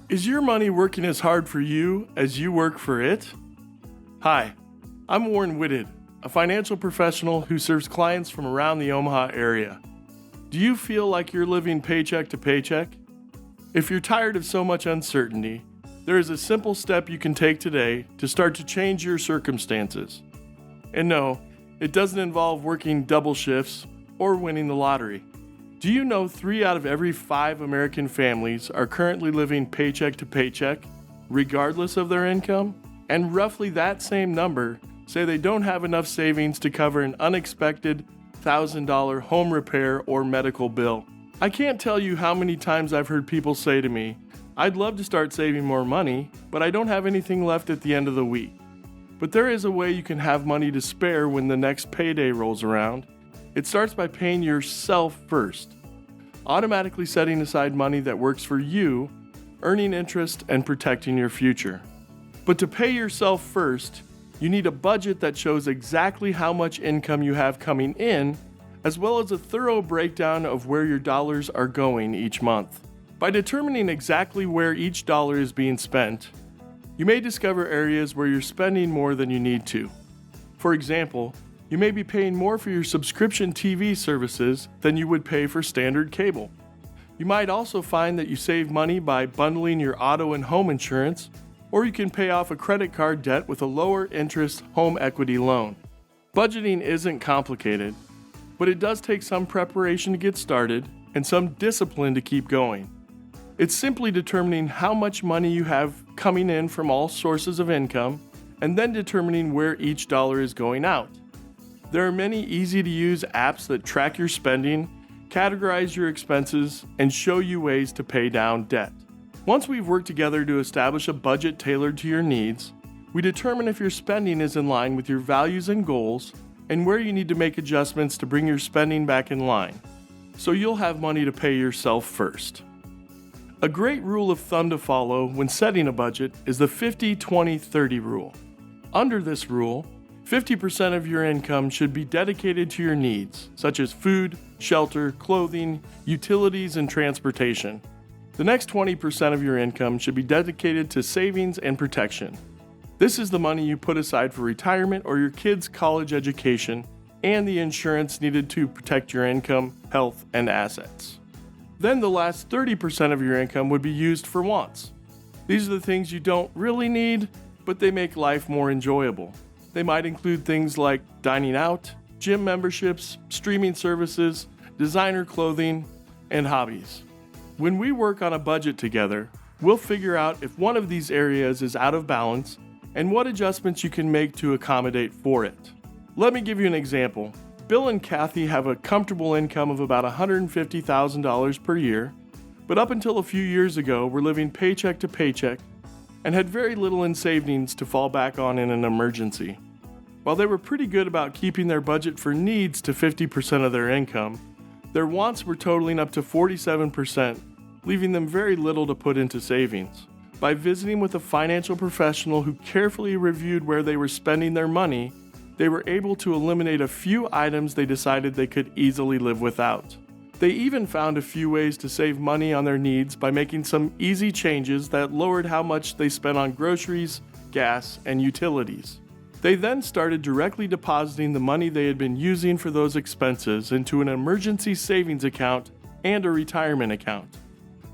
Is your money working as hard for you as you work for it? Hi, I'm Warren Whitted, a financial professional who serves clients from around the Omaha area. Do you feel like you're living paycheck to paycheck? If you're tired of so much uncertainty, there is a simple step you can take today to start to change your circumstances. And no, it doesn't involve working double shifts or winning the lottery. Do you know 3 out of every 5 American families are currently living paycheck to paycheck, regardless of their income? And roughly that same number say they don't have enough savings to cover an unexpected $1,000 home repair or medical bill. I can't tell you how many times I've heard people say to me, "I'd love to start saving more money, but I don't have anything left at the end of the week." But there is a way you can have money to spare when the next payday rolls around. It starts by paying yourself first, automatically setting aside money that works for you, earning interest, and protecting your future. But to pay yourself first, you need a budget that shows exactly how much income you have coming in, as well as a thorough breakdown of where your dollars are going each month. By determining exactly where each dollar is being spent, you may discover areas where you're spending more than you need to. For example, you may be paying more for your subscription TV services than you would pay for standard cable. You might also find that you save money by bundling your auto and home insurance, or you can pay off a credit card debt with a lower interest home equity loan. Budgeting isn't complicated, but it does take some preparation to get started and some discipline to keep going. It's simply determining how much money you have coming in from all sources of income, and then determining where each dollar is going out. There are many easy-to-use apps that track your spending, categorize your expenses, and show you ways to pay down debt. Once we've worked together to establish a budget tailored to your needs, we determine if your spending is in line with your values and goals, and where you need to make adjustments to bring your spending back in line, so you'll have money to pay yourself first. A great rule of thumb to follow when setting a budget is the 50-20-30 rule. Under this rule, 50% of your income should be dedicated to your needs, such as food, shelter, clothing, utilities, and transportation. The next 20% of your income should be dedicated to savings and protection. This is the money you put aside for retirement or your kids' college education and the insurance needed to protect your income, health, and assets. Then the last 30% of your income would be used for wants. These are the things you don't really need, but they make life more enjoyable. They might include things like dining out, gym memberships, streaming services, designer clothing, and hobbies. When we work on a budget together, we'll figure out if one of these areas is out of balance and what adjustments you can make to accommodate for it. Let me give you an example. Bill and Kathy have a comfortable income of about $150,000 per year, but up until a few years ago were living paycheck to paycheck and had very little in savings to fall back on in an emergency. While they were pretty good about keeping their budget for needs to 50% of their income, their wants were totaling up to 47%, leaving them very little to put into savings. By visiting with a financial professional who carefully reviewed where they were spending their money, they were able to eliminate a few items they decided they could easily live without. They even found a few ways to save money on their needs by making some easy changes that lowered how much they spent on groceries, gas, and utilities. They then started directly depositing the money they had been using for those expenses into an emergency savings account and a retirement account.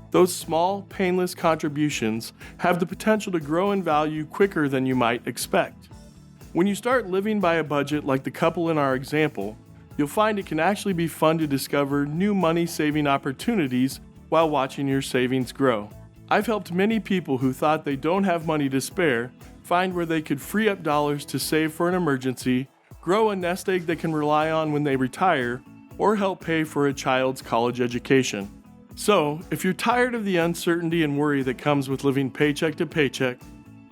Those small, painless contributions have the potential to grow in value quicker than you might expect. When you start living by a budget like the couple in our example, you'll find it can actually be fun to discover new money-saving opportunities while watching your savings grow. I've helped many people who thought they don't have money to spare find where they could free up dollars to save for an emergency, grow a nest egg they can rely on when they retire, or help pay for a child's college education. So, if you're tired of the uncertainty and worry that comes with living paycheck to paycheck,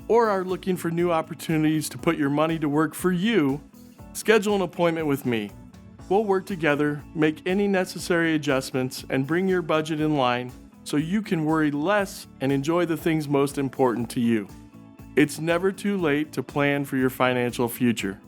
or are looking for new opportunities to put your money to work for you, schedule an appointment with me. We'll work together, make any necessary adjustments, and bring your budget in line so you can worry less and enjoy the things most important to you. It's never too late to plan for your financial future.